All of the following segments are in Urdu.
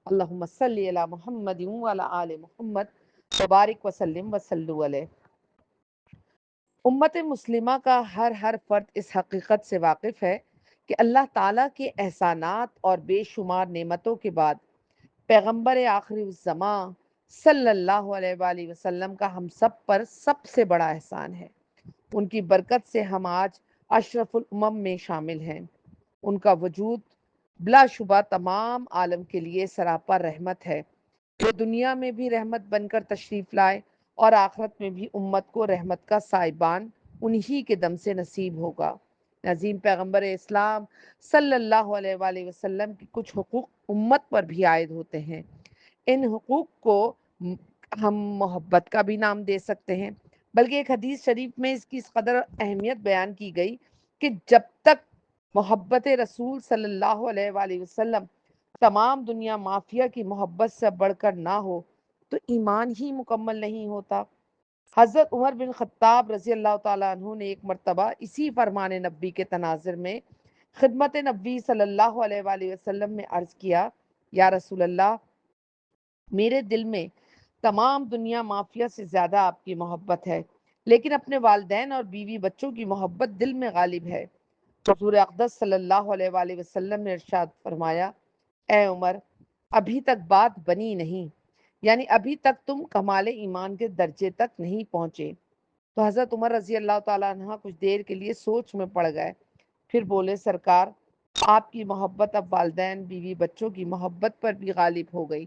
اللہم صلی علی محمد وعلی آل محمد وبارک وسلم وصلو علیہ۔ امت مسلمہ کا ہر فرد اس حقیقت سے واقف ہے کہ اللہ تعالیٰ کے احسانات اور بے شمار نعمتوں کے بعد پیغمبر آخری الزمان صلی اللہ علیہ وآلہ وسلم کا ہم سب پر سب سے بڑا احسان ہے۔ ان کی برکت سے ہم آج اشرف الامم میں شامل ہیں۔ ان کا وجود بلا شبہ تمام عالم کے لیے سراپا رحمت ہے، جو دنیا میں بھی رحمت بن کر تشریف لائے اور آخرت میں بھی امت کو رحمت کا سائبان انہی کے دم سے نصیب ہوگا۔ عظیم پیغمبر اسلام صلی اللہ علیہ وآلہ وسلم کی کچھ حقوق امت پر بھی عائد ہوتے ہیں۔ ان حقوق کو ہم محبت کا بھی نام دے سکتے ہیں، بلکہ ایک حدیث شریف میں اس کی اس قدر اہمیت بیان کی گئی کہ جب تک محبت رسول صلی اللہ علیہ وآلہ وسلم تمام دنیا مافیا کی محبت سے بڑھ کر نہ ہو تو ایمان ہی مکمل نہیں ہوتا۔ حضرت عمر بن خطاب رضی اللہ تعالیٰ عنہ نے ایک مرتبہ اسی فرمان نبی کے تناظر میں خدمت نبی صلی اللہ علیہ وآلہ وسلم میں عرض کیا، یا رسول اللہ، میرے دل میں تمام دنیا مافیا سے زیادہ آپ کی محبت ہے، لیکن اپنے والدین اور بیوی بچوں کی محبت دل میں غالب ہے۔ حضور اقدس صلی اللہ علیہ وآلہ وسلم نے ارشاد فرمایا، اے عمر، ابھی تک بات بنی نہیں، یعنی ابھی تک تم کمال ایمان کے درجے تک نہیں پہنچے۔ تو حضرت عمر رضی اللہ تعالیٰ عنہ کچھ دیر کے لیے سوچ میں پڑ گئے، پھر بولے، سرکار، آپ کی محبت اب والدین بیوی بچوں کی محبت پر بھی غالب ہو گئی،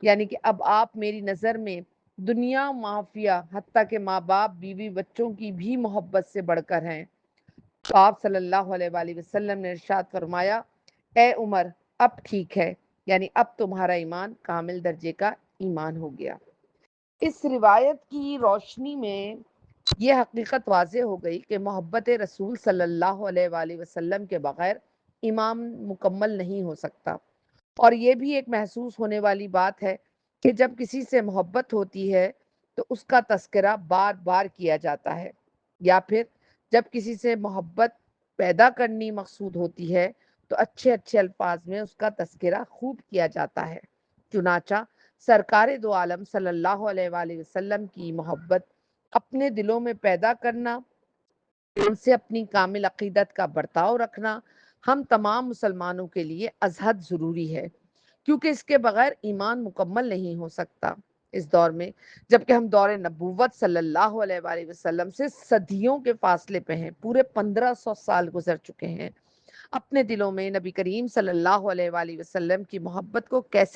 یعنی کہ اب آپ میری نظر میں دنیا مافیا حتیٰ کہ ماں باپ بیوی بچوں کی بھی محبت سے بڑھ کر ہیں۔ تو آپ صلی اللہ علیہ وآلہ وسلم نے ارشاد فرمایا، اے عمر، اب ٹھیک ہے، یعنی اب تمہارا ایمان کامل درجے کا ایمان ہو گیا۔ اس روایت کی روشنی میں یہ حقیقت واضح ہو گئی کہ محبت رسول صلی اللہ علیہ وآلہ وسلم کے بغیر ایمان مکمل نہیں ہو سکتا۔ اور یہ بھی ایک محسوس ہونے والی بات ہے کہ جب کسی سے محبت ہوتی ہے تو اس کا تذکرہ بار بار کیا جاتا ہے، یا پھر جب کسی سے محبت پیدا کرنی مقصود ہوتی ہے تو اچھے اچھے الفاظ میں اس کا تذکرہ خوب کیا جاتا ہے۔ چنانچہ سرکار دو عالم صلی اللہ علیہ وآلہ وسلم کی محبت اپنے دلوں میں پیدا کرنا، ان سے اپنی کامل عقیدت کا برتاؤ رکھنا ہم تمام مسلمانوں کے لیے ازحد ضروری ہے، کیونکہ اس کے بغیر ایمان مکمل نہیں ہو سکتا۔ اس دور میں جبکہ ہم دور نبوت صلی اللہ علیہ وآلہ وسلم سے صدیوں کے فاصلے پہ ہیں، پورے 1500 سال گزر چکے ہیں، اپنے دلوں میں نبی کریم صلی اللہ علیہ وآلہ وسلم کی محبت کو کیسے